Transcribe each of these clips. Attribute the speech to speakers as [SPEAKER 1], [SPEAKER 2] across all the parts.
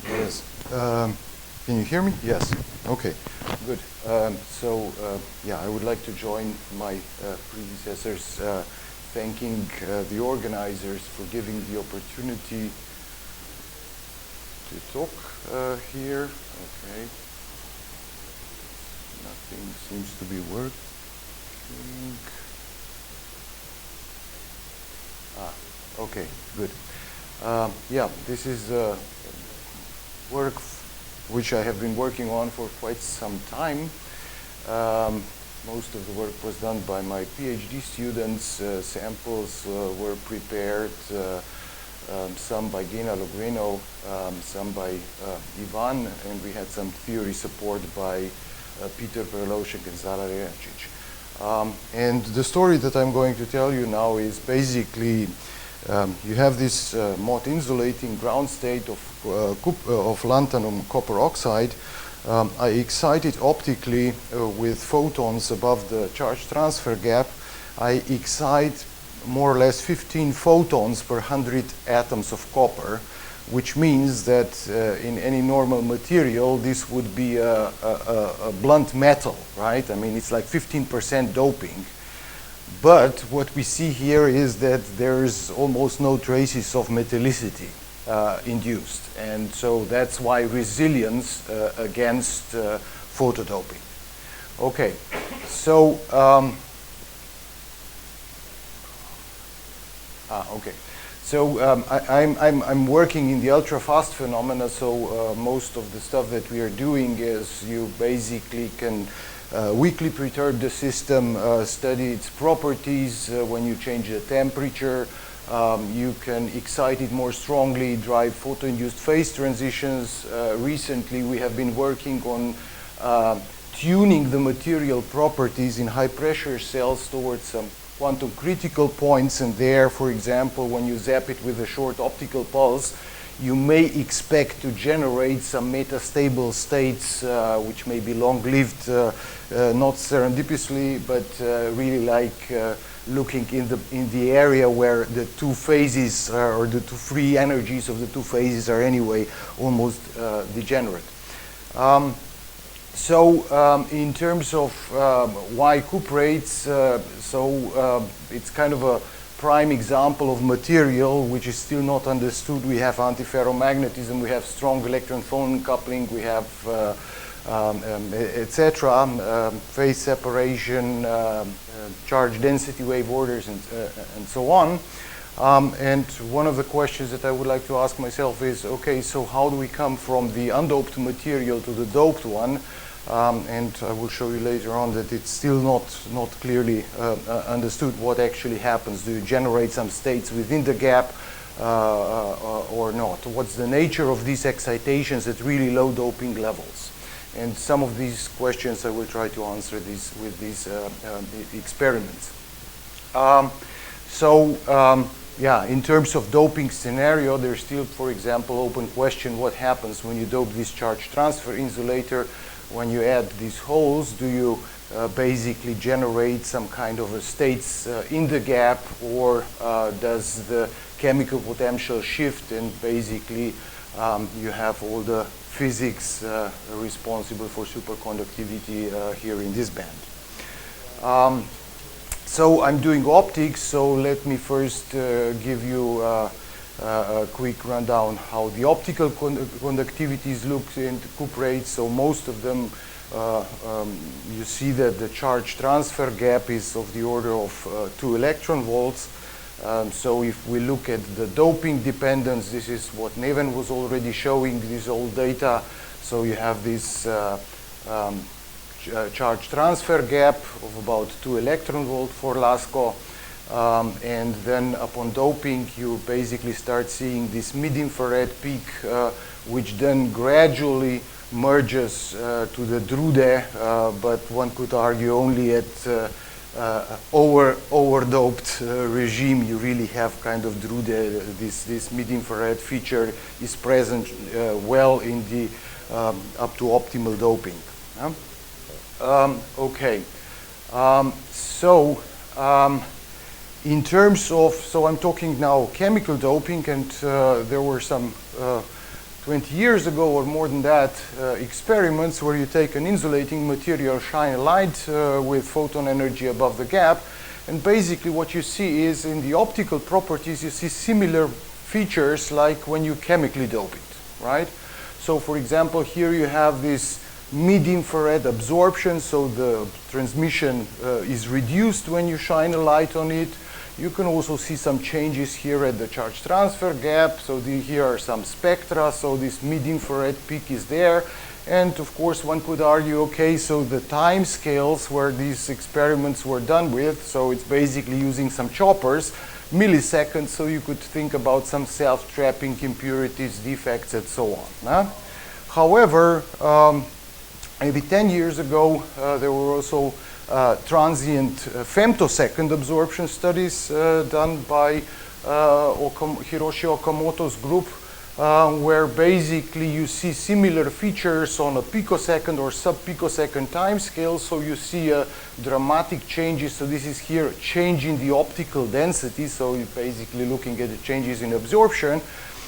[SPEAKER 1] Yes. Can you hear me? Yes. Okay. Good. Yeah, I would like to join my predecessors, thanking the organizers for giving the opportunity to talk here. Okay. Nothing seems to be working. Okay, good. Yeah, this is work which I have been working on for quite some time. Most of the work was done by my PhD students. Samples were prepared, some by Gena Logreno, some by Ivan, and we had some theory support by Peter Perlošek and Zala Rejačić. And the story that I'm going to tell you now is basically you have this Mott insulating ground state of lanthanum copper oxide. I excite it optically with photons above the charge transfer gap. I excite more or less 15 photons per 100 atoms of copper, which means that in any normal material, this would be a blunt metal, right? I mean, it's like 15% doping. But what we see here is that there's almost no traces of metallicity induced. And so that's why resilience against photodoping. Okay, so, okay. So I'm working in the ultra-fast phenomena, so most of the stuff that we are doing is you basically can weakly perturb the system, study its properties when you change the temperature. You can excite it more strongly, drive photoinduced phase transitions. Recently we have been working on tuning the material properties in high pressure cells towards some quantum critical points, and there, for example, when you zap it with a short optical pulse, you may expect to generate some metastable states which may be long-lived, not serendipitously, but really like looking in the area where the two phases or the two free energies of the two phases are anyway almost degenerate. In terms of why cuprates, it's kind of a prime example of material which is still not understood. We have antiferromagnetism, we have strong electron-phone coupling, we have etc. Phase separation, charge density wave orders, and so on. And one of the questions that I would like to ask myself is, okay, so how do we come from the undoped material to the doped one? And I will show you later on that it's still not clearly understood what actually happens. Do you generate some states within the gap or not? What's the nature of these excitations at really low doping levels? And some of these questions I will try to answer with these experiments. Yeah, in terms of doping scenario, there's still, for example, open question what happens when you dope this charge transfer insulator. When you add these holes, do you basically generate some kind of a states in the gap, or does the chemical potential shift and basically you have all the physics responsible for superconductivity here in this band. So I'm doing optics, so let me first give you a quick rundown how the optical conductivities look in the cuprates. So most of them, you see that the charge transfer gap is of the order of 2 electron volts. So if we look at the doping dependence, this is what Neven was already showing, this old data. So you have this charge transfer gap of about 2 electron volt for LASCO. And then upon doping, you basically start seeing this mid-infrared peak, which then gradually merges to the Drude, but one could argue only at overdoped regime you really have kind of Drude. This mid-infrared feature is present well in the up to optimal doping. Okay, in terms of, so I'm talking now chemical doping, and there were some 20 years ago or more than that experiments where you take an insulating material, shine a light with photon energy above the gap, and basically what you see is in the optical properties you see similar features like when you chemically dope it, right? So for example, here you have this mid-infrared absorption, so the transmission is reduced when you shine a light on it. You can also see some changes here at the charge transfer gap. So here are some spectra, so this mid-infrared peak is there. And of course one could argue, okay, so the time scales where these experiments were done with, so it's basically using some choppers, milliseconds, so you could think about some self-trapping impurities, defects, and so on. However, maybe 10 years ago, there were also transient femtosecond absorption studies done by Hiroshi Okamoto's group, where basically you see similar features on a picosecond or sub-picosecond time scale. So you see dramatic changes. So this is here change in the optical density. So you're basically looking at the changes in absorption.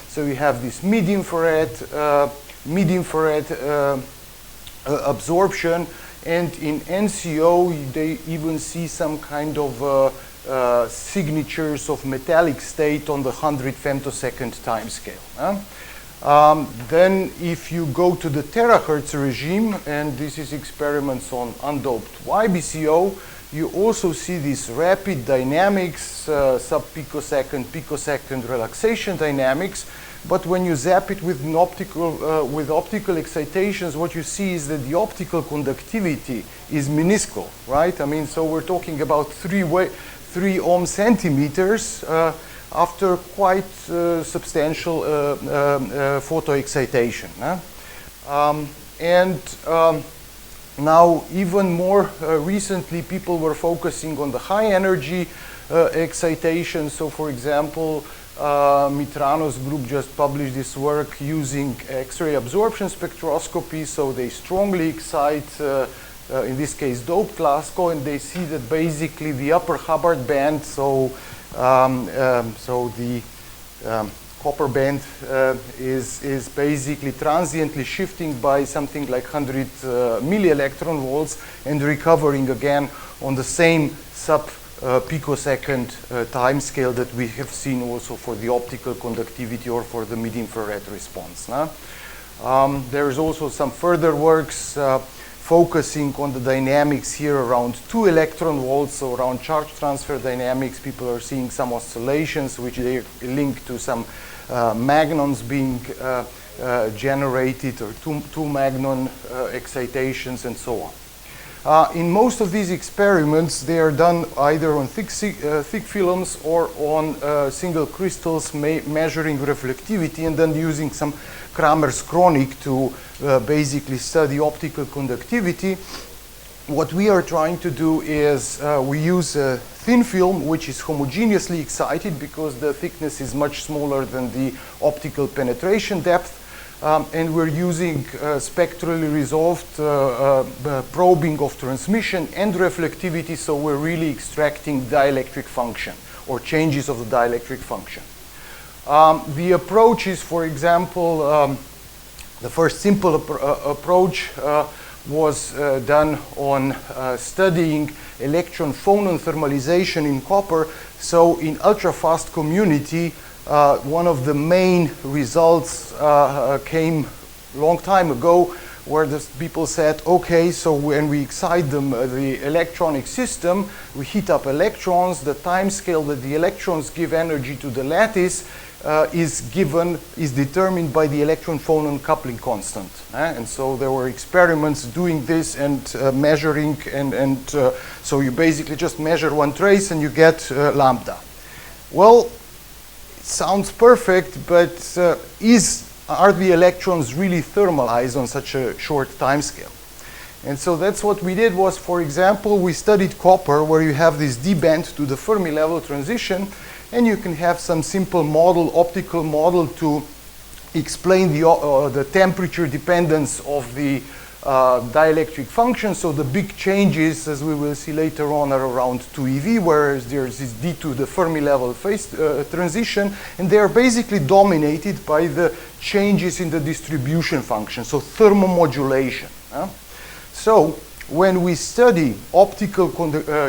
[SPEAKER 1] So you have this mid-infrared absorption. And in NCO, they even see some kind of signatures of metallic state on the 100 femtosecond time scale. Then if you go to the terahertz regime, and this is experiments on undoped YBCO, you also see these rapid dynamics, sub-picosecond, picosecond relaxation dynamics. But when you zap it with optical excitations, what you see is that the optical conductivity is minuscule, right? I mean, so we're talking about 3 ohm centimeters after quite substantial photo excitation. Now, even more recently, people were focusing on the high energy excitation. So, for example, Mitrano's group just published this work using X-ray absorption spectroscopy. So they strongly excite, in this case, doped Glasgow, and they see that basically the upper Hubbard band, so the copper band is basically transiently shifting by something like 100 milli-electron volts and recovering again on the same sub-picosecond time scale that we have seen also for the optical conductivity or for the mid-infrared response. There's also some further works focusing on the dynamics here around 2 electron volts, so around charge transfer dynamics. People are seeing some oscillations which they link to some magnons being generated, or two magnon excitations and so on. In most of these experiments, they are done either on thick films or on single crystals measuring reflectivity and then using some Kramer's chronic to basically study optical conductivity. What we are trying to do is we use a thin film which is homogeneously excited because the thickness is much smaller than the optical penetration depth. And we're using spectrally resolved probing of transmission and reflectivity, so we're really extracting dielectric function or changes of the dielectric function. The approach is, for example, the first simple approach was done on studying electron phonon thermalization in copper. So in ultra-fast community, one of the main results came a long time ago where the people said, okay, so when we excite the electronic system, we heat up electrons, the time scale that the electrons give energy to the lattice is determined by the electron phonon coupling constant. And so there were experiments doing this and measuring, and so you basically just measure one trace and you get lambda. Well, sounds perfect, but are the electrons really thermalized on such a short time scale? And so that's what we did was, for example, we studied copper where you have this D band to the Fermi level transition, and you can have some simple model, optical model to explain the temperature dependence of the dielectric function. So the big changes, as we will see later on, are around 2 eV, whereas there's this d to the Fermi level phase transition, and they are basically dominated by the changes in the distribution function, so thermomodulation. So when we study optical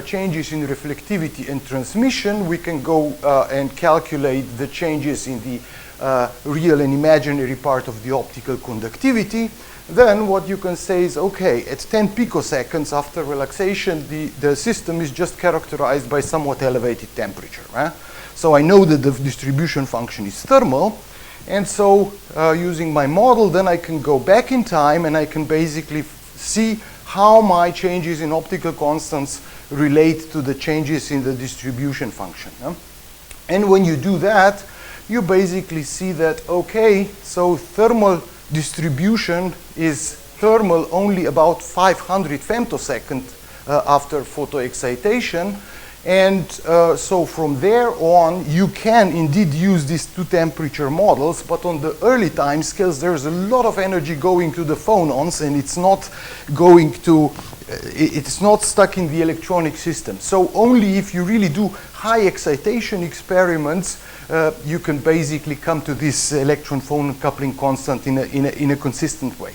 [SPEAKER 1] changes in reflectivity and transmission, we can go and calculate the changes in the real and imaginary part of the optical conductivity. Then what you can say is, okay, at 10 picoseconds after relaxation, the system is just characterized by somewhat elevated temperature. So I know that the distribution function is thermal, and so using my model, then I can go back in time and I can basically see how my changes in optical constants relate to the changes in the distribution function. And when you do that, you basically see that, okay, so thermal distribution is thermal only about 500 femtosecond after photoexcitation. And so from there on, you can indeed use these two temperature models, but on the early time scales, there's a lot of energy going to the phonons, and it's not going to, it's not stuck in the electronic system. So only if you really do high excitation experiments, you can basically come to this electron-phonon coupling constant in a consistent way.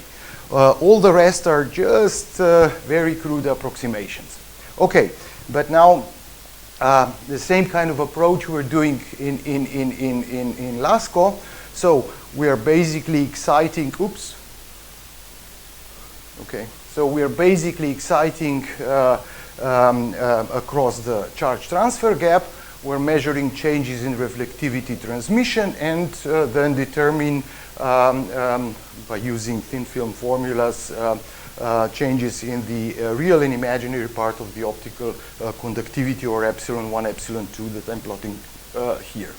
[SPEAKER 1] All the rest are just very crude approximations. Okay, but now the same kind of approach we're doing in LASCO. So we are basically exciting, oops. Okay, so we are basically exciting across the charge transfer gap. We're measuring changes in reflectivity transmission, and then determine by using thin film formulas changes in the real and imaginary part of the optical conductivity, or epsilon 1, epsilon 2, that I'm plotting here.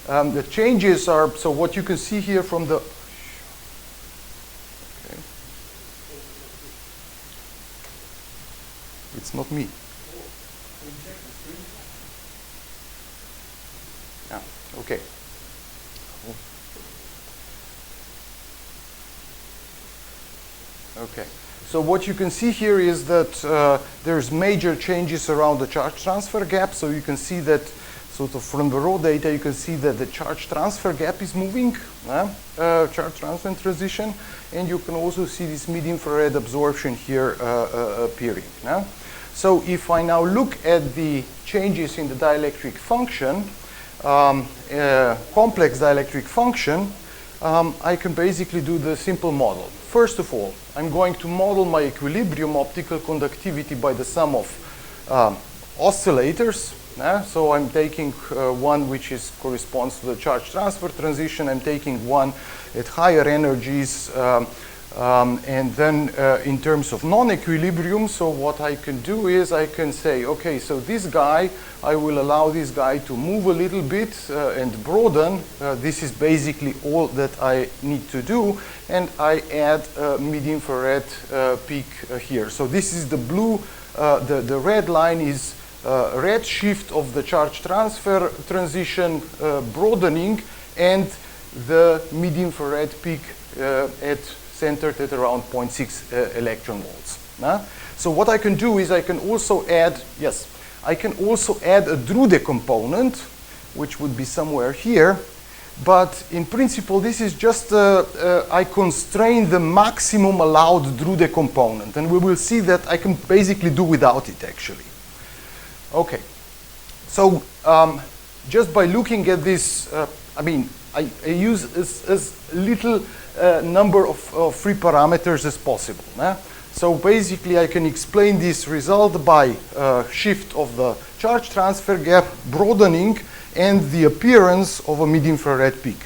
[SPEAKER 1] The changes are, so what you can see here from the, okay. It's not me. Yeah, okay. Okay, so what you can see here is that there's major changes around the charge transfer gap. So you can see that, sort of from the raw data, you can see that the charge transfer gap is moving, charge transfer transition, and you can also see this mid-infrared absorption here appearing. So if I now look at the changes in the dielectric function, complex dielectric function, I can basically do the simple model. First of all, I'm going to model my equilibrium optical conductivity by the sum of oscillators. So I'm taking one which corresponds to the charge transfer transition. I'm taking one at higher energies. And then in terms of non-equilibrium, so what I can do is I can say, okay, so this guy, I will allow this guy to move a little bit and broaden. This is basically all that I need to do. And I add a mid-infrared peak here. So this is the blue, the red line is red shift of the charge transfer transition broadening, and the mid-infrared peak centered at around 0.6 electron volts. So what I can do is I can also add, yes, I can also add a Drude component, which would be somewhere here. But in principle, this is just, I constrain the maximum allowed Drude component. And we will see that I can basically do without it, actually. Okay. So just by looking at this, I mean, I use as little number of free parameters as possible. So basically, I can explain this result by shift of the charge transfer gap, broadening, and the appearance of a mid-infrared peak.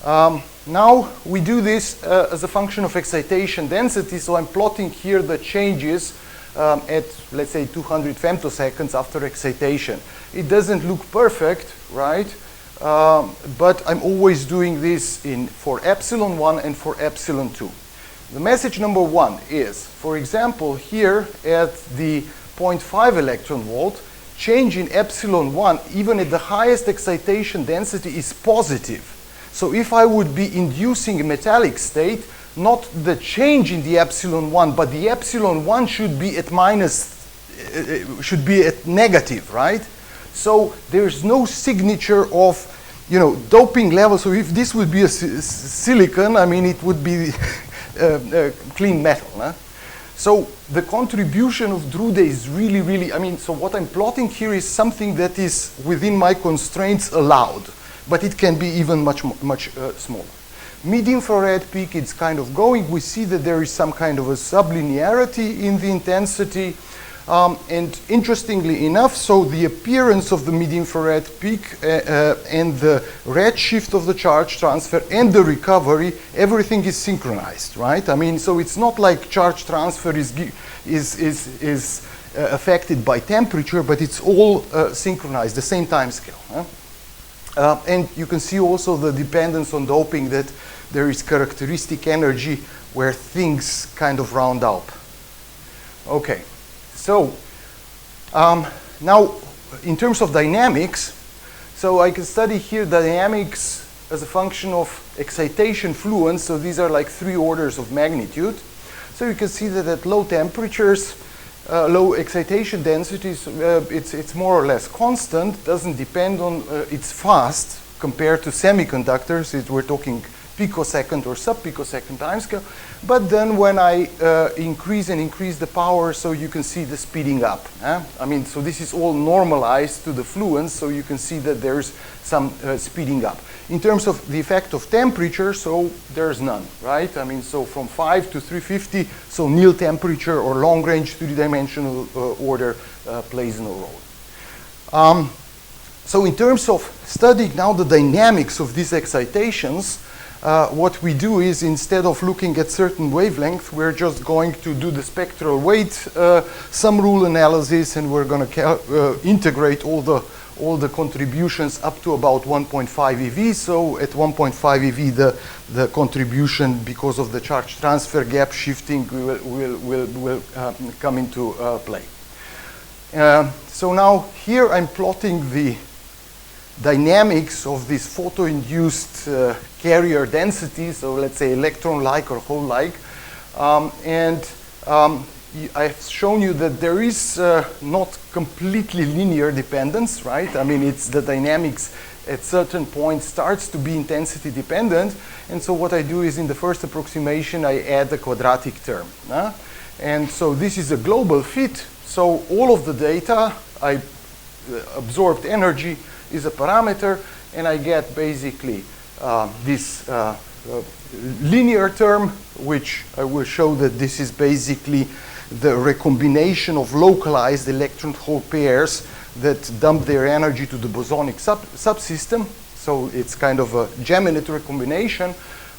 [SPEAKER 1] Now we do this as a function of excitation density. So I'm plotting here the changes at, let's say, 200 femtoseconds after excitation. It doesn't look perfect, right? But I'm always doing this for epsilon 1 and for epsilon 2. The message number 1 is, for example, here at the 0.5 electron volt, change in epsilon 1, even at the highest excitation density, is positive. So if I would be inducing a metallic state, not the change in the epsilon 1, but the epsilon 1 should be at should be at negative, right? So there's no signature of, you know, doping level. So if this would be a silicon, I mean, it would be clean metal. Huh? So the contribution of Drude is really, really, I mean, so what I'm plotting here is something that is within my constraints allowed, but it can be even much smaller. Mid-infrared peak, it's kind of going. We see that there is some kind of a sublinearity in the intensity. And interestingly enough, so the appearance of the mid-infrared peak and the redshift of the charge transfer and the recovery, everything is synchronized, right? I mean, so it's not like charge transfer is affected by temperature, but it's all synchronized, the same time scale. Huh? And you can see also the dependence on doping, that there is characteristic energy where things kind of round up. Okay, so now in terms of dynamics, so I can study here dynamics as a function of excitation fluence. So these are like 3 orders of magnitude. So you can see that at low temperatures, low excitation densities, it's more or less constant, doesn't depend on, it's fast compared to semiconductors. We're talking picosecond or sub-picosecond timescale. But then when I increase the power, so you can see the speeding up. I mean, so this is all normalized to the fluence, so you can see that there's some speeding up. In terms of the effect of temperature, so there's none, right? I mean, so from 5 to 350, so nil temperature or long-range 3-dimensional order plays no role. So in terms of studying now the dynamics of these excitations, what we do is, instead of looking at certain wavelength, we're just going to do the spectral weight sum rule analysis, and we're going to integrate all the contributions up to about 1.5 eV. So at 1.5 eV, the contribution, because of the charge transfer gap shifting, will come into play. So now here I'm plotting the dynamics of this photo-induced carrier density, so let's say electron-like or hole-like. I've shown you that there is not completely linear dependence, right? I mean, it's the dynamics at certain points starts to be intensity dependent. And so what I do is, in the first approximation, I add the quadratic term. And so this is a global fit. So all of the data, absorbed energy is a parameter, and I get basically this linear term, which I will show that this is basically the recombination of localized electron-hole pairs that dump their energy to the bosonic subsystem. So it's kind of a geminate recombination.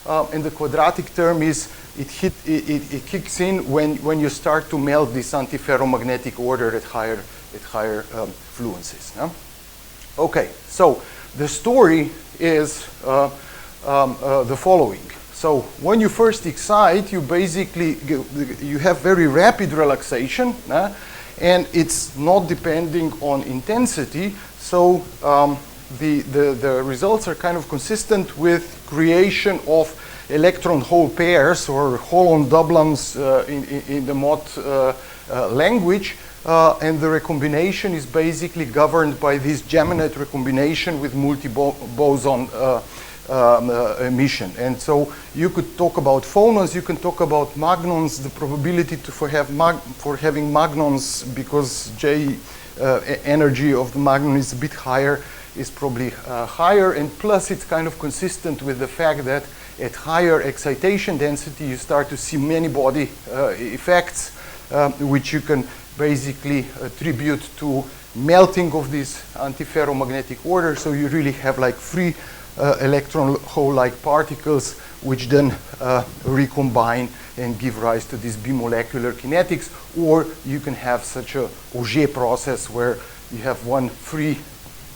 [SPEAKER 1] And the quadratic term is, it kicks in when you start to melt this antiferromagnetic order at higher fluencies. No? Okay, so the story is the following. So when you first excite, you basically you have very rapid relaxation, and it's not depending on intensity. So the results are kind of consistent with creation of electron-hole pairs, or hole-on doublons in the Mott language. And the recombination is basically governed by this geminate recombination with multi-boson emission. And so you could talk about phonons, you can talk about magnons, the probability for having magnons, because J energy of the magnon is a bit higher, is probably higher. And plus, it's kind of consistent with the fact that at higher excitation density, you start to see many-body effects, which you can basically attribute to melting of this antiferromagnetic order. So you really have like free electron-hole-like particles, which then recombine and give rise to this bimolecular kinetics. Or you can have such a Auger process where you have one free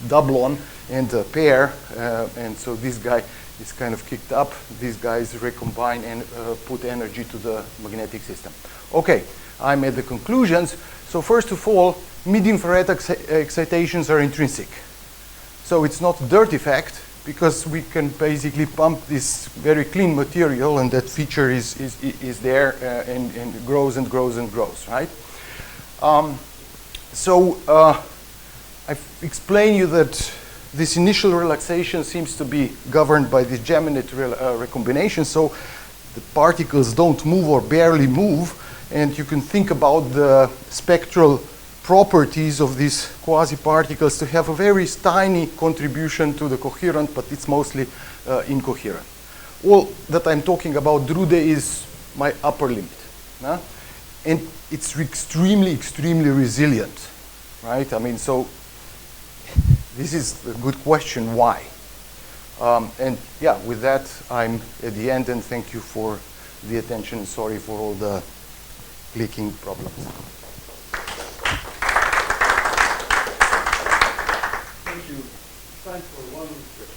[SPEAKER 1] doublon and a pair, and so this guy is kind of kicked up. These guys recombine and put energy to the magnetic system. Okay, I'm at the conclusions. So first of all, mid-infrared excitations are intrinsic. So it's not a dirt effect, because we can basically pump this very clean material, and that feature is there and grows and grows and grows, right? I've explained you that this initial relaxation seems to be governed by the geminate recombination, so the particles don't move or barely move, and you can think about the spectral properties of these quasi-particles to have a very tiny contribution to the coherent, but it's mostly incoherent. All that I'm talking about, Drude, is my upper limit. And it's extremely, extremely resilient, right? I mean, so this is a good question, why? And yeah, with that, I'm at the end, and thank you for the attention. Sorry for all the clicking problems. Thank you. Time for one question.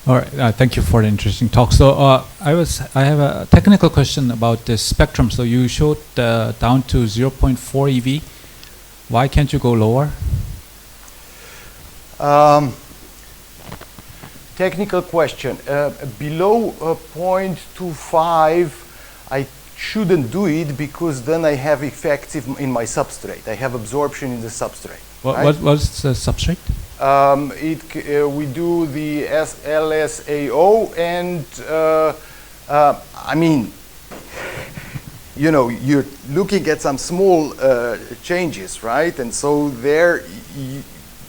[SPEAKER 2] All right, thank you for the interesting talk. So I have a technical question about the spectrum. So you showed down to 0.4 eV. Why can't you go lower?
[SPEAKER 1] Technical question. Below 0.25, I shouldn't do it because then I have effects in my substrate. I have absorption in the substrate.
[SPEAKER 2] What's the substrate?
[SPEAKER 1] We do the LSAO, and I mean, you know, you're looking at some small changes, right? And so there,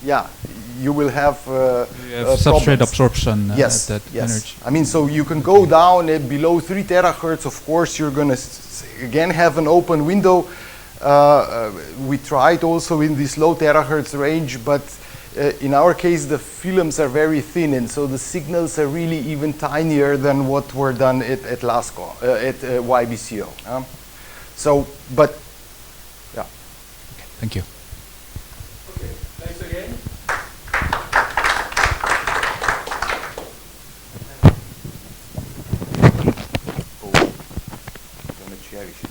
[SPEAKER 1] yeah, you will have,
[SPEAKER 2] substrate absorption.
[SPEAKER 1] Yes,
[SPEAKER 2] at that energy.
[SPEAKER 1] I mean, so you can go down at below 3 terahertz. Of course, you're going to again have an open window. We tried also in this low terahertz range, but in our case, the films are very thin, and so the signals are really even tinier than what were done at LASCO, at YBCO. So, but, yeah.
[SPEAKER 2] Okay, thank you.
[SPEAKER 1] Okay, thanks again. Oh, I'm gonna cherish it.